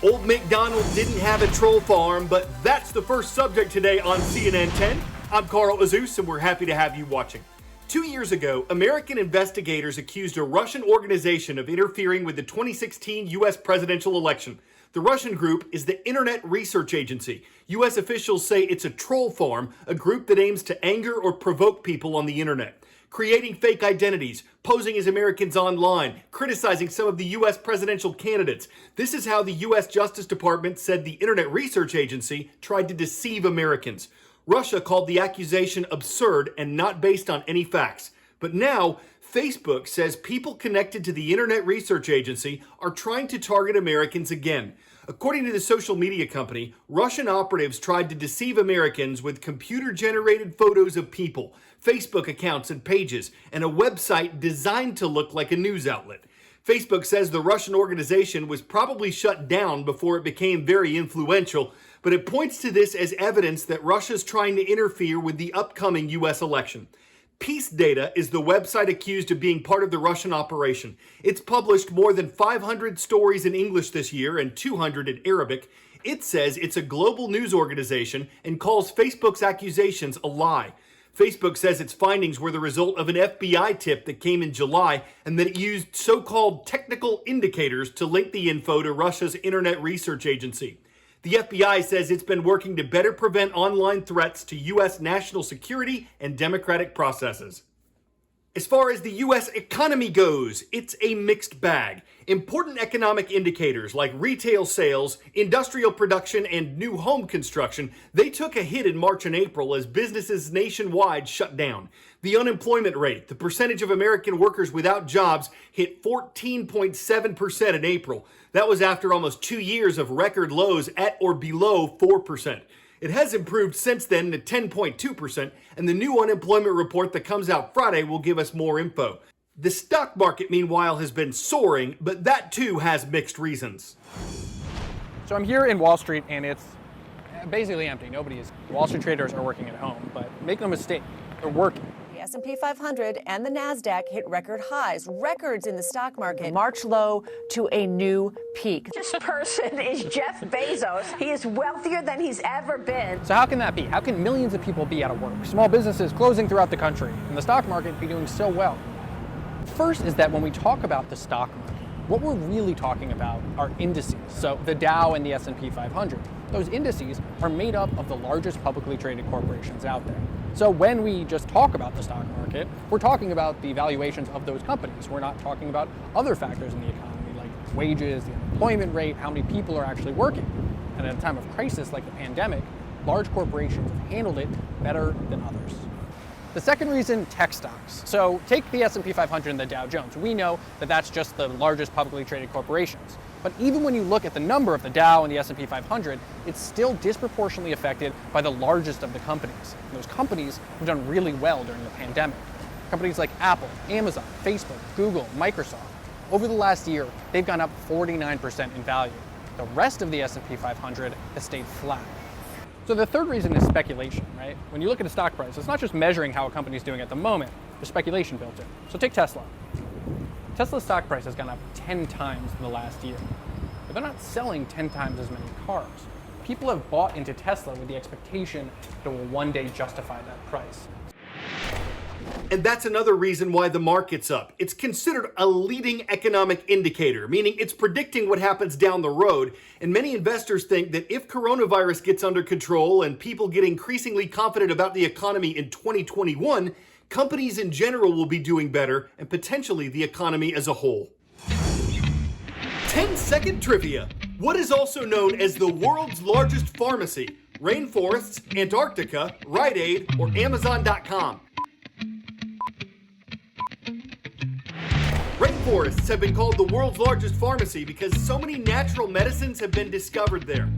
Old MacDonald didn't have a troll farm, but that's the first subject today on CNN 10. I'm Carl Azus, and we're happy to have you watching. 2 years ago, American investigators accused a Russian organization of interfering with the 2016 U.S. presidential election. The Russian group is the Internet Research Agency. U.S. officials say it's a troll farm, a group that aims to anger or provoke people on the internet, creating fake identities, posing as Americans online, criticizing some of the U.S. presidential candidates. This is how the U.S. Justice Department said the Internet Research Agency tried to deceive Americans. Russia called the accusation absurd and not based on any facts. But now, Facebook says people connected to the Internet Research Agency are trying to target Americans again. According to the social media company, Russian operatives tried to deceive Americans with computer-generated photos of people, Facebook accounts and pages, and a website designed to look like a news outlet. Facebook says the Russian organization was probably shut down before it became very influential, but it points to this as evidence that Russia's trying to interfere with the upcoming U.S. election. Peace Data is the website accused of being part of the Russian operation. It's published more than 500 stories in English this year and 200 in Arabic. It says it's a global news organization and calls Facebook's accusations a lie. Facebook says its findings were the result of an FBI tip that came in July and that it used so-called technical indicators to link the info to Russia's Internet Research Agency. The FBI says it's been working to better prevent online threats to U.S. national security and democratic processes. As far as the U.S. economy goes, it's a mixed bag. Important economic indicators like retail sales, industrial production, and new home construction, they took a hit in March and April as businesses nationwide shut down. The unemployment rate, the percentage of American workers without jobs, hit 14.7% in April. That was after almost 2 years of record lows at or below 4%. It has improved since then to 10.2%, and the new unemployment report that comes out Friday will give us more info. The stock market, meanwhile, has been soaring, but that too has mixed reasons. So I'm here in Wall Street, and it's basically empty. Nobody is. Wall Street traders are working at home, but make no mistake, they're working. The S&P 500 and the NASDAQ hit record highs, records in the stock market. March low to a new peak. This person is Jeff Bezos. He is wealthier than he's ever been. So how can that be? How can millions of people be out of work, small businesses closing throughout the country, and the stock market be doing so well? First is that when we talk about the stock market, what we're really talking about are indices. So the Dow and the S&P 500. Those indices are made up of the largest publicly traded corporations out there. So when we just talk about the stock market, we're talking about the valuations of those companies. We're not talking about other factors in the economy like wages, the unemployment rate, how many people are actually working. And at a time of crisis like the pandemic, large corporations have handled it better than others. The second reason, tech stocks. So take the S&P 500 and the Dow Jones. We know that that's just the largest publicly traded corporations. But even when you look at the number of the Dow and the S&P 500, it's still disproportionately affected by the largest of the companies. And those companies have done really well during the pandemic. Companies like Apple, Amazon, Facebook, Google, Microsoft. Over the last year, they've gone up 49% in value. The rest of the S&P 500 has stayed flat. So the third reason is speculation, right? When you look at a stock price, it's not just measuring how a company is doing at the moment, there's speculation built in. So take Tesla. Tesla's stock price has gone up 10 times in the last year, but they're not selling 10 times as many cars. People have bought into Tesla with the expectation that it will one day justify that price. And that's another reason why the market's up. It's considered a leading economic indicator, meaning it's predicting what happens down the road. And many investors think that if coronavirus gets under control and people get increasingly confident about the economy in 2021, companies in general will be doing better and potentially the economy as a whole. 10-second trivia. What is also known as the world's largest pharmacy? Rainforests, Antarctica, Rite Aid, or Amazon.com? Rainforests have been called the world's largest pharmacy because so many natural medicines have been discovered there.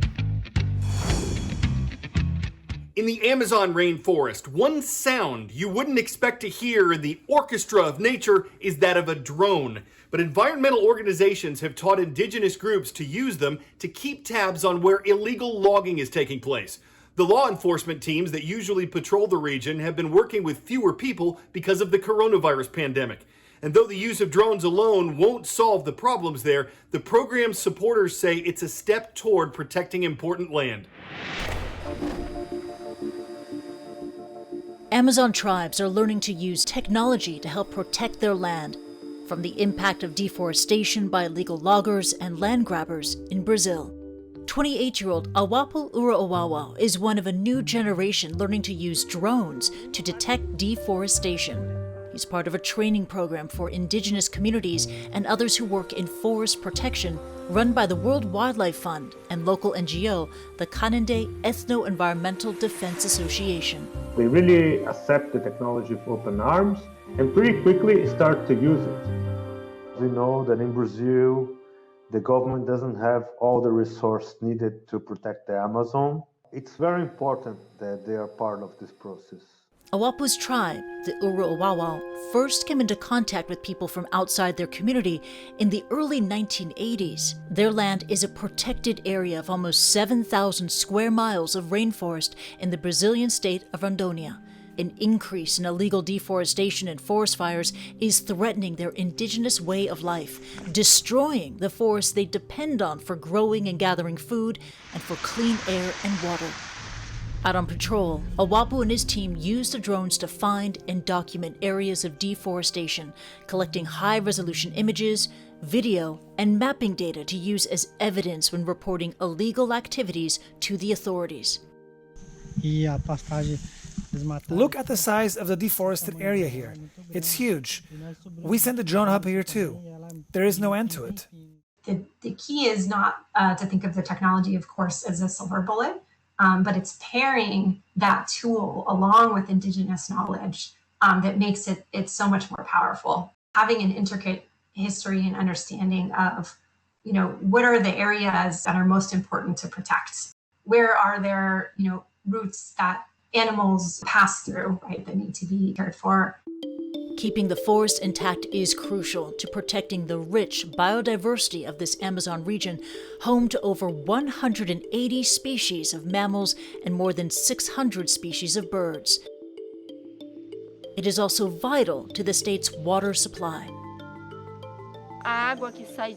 In the Amazon rainforest, one sound you wouldn't expect to hear in the Orchestra of Nature is that of a drone. But environmental organizations have taught indigenous groups to use them to keep tabs on where illegal logging is taking place. The law enforcement teams that usually patrol the region have been working with fewer people because of the coronavirus pandemic. And though the use of drones alone won't solve the problems there, the program's supporters say it's a step toward protecting important land. Amazon tribes are learning to use technology to help protect their land from the impact of deforestation by illegal loggers and land grabbers in Brazil. 28-year-old Awapu Uraowawa is one of a new generation learning to use drones to detect deforestation. He's part of a training program for indigenous communities and others who work in forest protection run by the World Wildlife Fund and local NGO, the Kanende Ethno-Environmental Defense Association. They really accept the technology with open arms and pretty quickly start to use it. We know that in Brazil, the government doesn't have all the resources needed to protect the Amazon. It's very important that they are part of this process. Awapu's tribe, the Uru'awawa, first came into contact with people from outside their community in the early 1980s. Their land is a protected area of almost 7,000 square miles of rainforest in the Brazilian state of Rondônia. An increase in illegal deforestation and forest fires is threatening their indigenous way of life, destroying the forests they depend on for growing and gathering food and for clean air and water. Out on patrol, Awapu and his team use the drones to find and document areas of deforestation, collecting high-resolution images, video, and mapping data to use as evidence when reporting illegal activities to the authorities. Look at the size of the deforested area here. It's huge. We send a drone up here too. There is no end to it. The key is not to think of the technology, of course, as a silver bullet, but it's pairing that tool along with indigenous knowledge that makes it so much more powerful. Having an intricate history and understanding of, what are the areas that are most important to protect? Where are there, routes that animals pass through, right, that need to be cared for? Keeping the forest intact is crucial to protecting the rich biodiversity of this Amazon region, home to over 180 species of mammals and more than 600 species of birds. It is also vital to the state's water supply.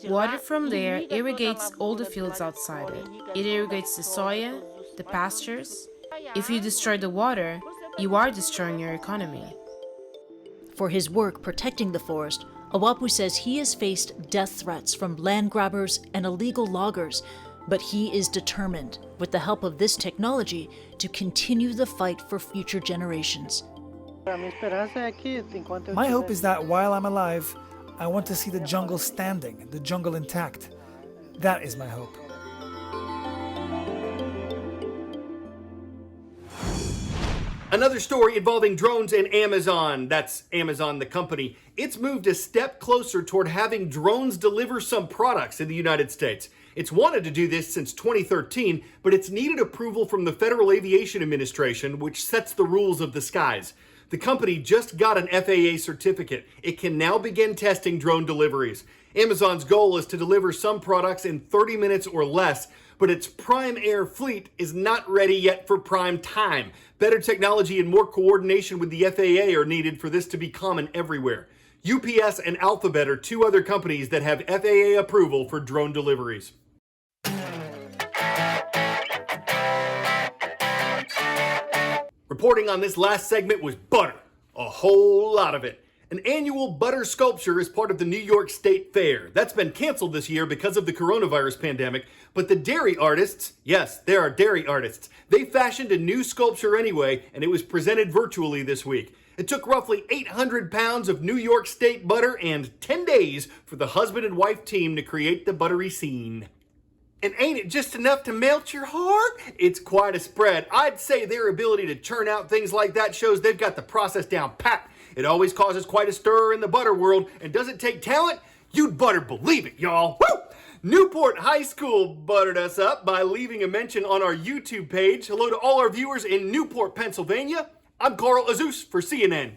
Water from there irrigates all the fields outside it. It irrigates the soya, the pastures. If you destroy the water, you are destroying your economy. For his work protecting the forest, Awapu says he has faced death threats from land grabbers and illegal loggers, but he is determined, with the help of this technology, to continue the fight for future generations. My hope is that while I'm alive, I want to see the jungle standing, the jungle intact. That is my hope. Another story involving drones and Amazon. That's Amazon, the company. It's moved a step closer toward having drones deliver some products in the United States. It's wanted to do this since 2013, but it's needed approval from the Federal Aviation Administration, which sets the rules of the skies. The company just got an FAA certificate. It can now begin testing drone deliveries. Amazon's goal is to deliver some products in 30 minutes or less, but its Prime Air fleet is not ready yet for prime time. Better technology and more coordination with the FAA are needed for this to be common everywhere. UPS and Alphabet are two other companies that have FAA approval for drone deliveries. Reporting on this last segment was butter. A whole lot of it. An annual butter sculpture is part of the New York State Fair. That's been canceled this year because of the coronavirus pandemic, but the dairy artists, yes, there are dairy artists, they fashioned a new sculpture anyway, and it was presented virtually this week. It took roughly 800 pounds of New York State butter and 10 days for the husband and wife team to create the buttery scene. And ain't it just enough to melt your heart? It's quite a spread. I'd say their ability to churn out things like that shows they've got the process down pat. It always causes quite a stir in the butter world, and does it take talent? You'd better believe it, y'all. Woo! Newport High School buttered us up by leaving a mention on our YouTube page. Hello to all our viewers in Newport, Pennsylvania. I'm Carl Azus for CNN.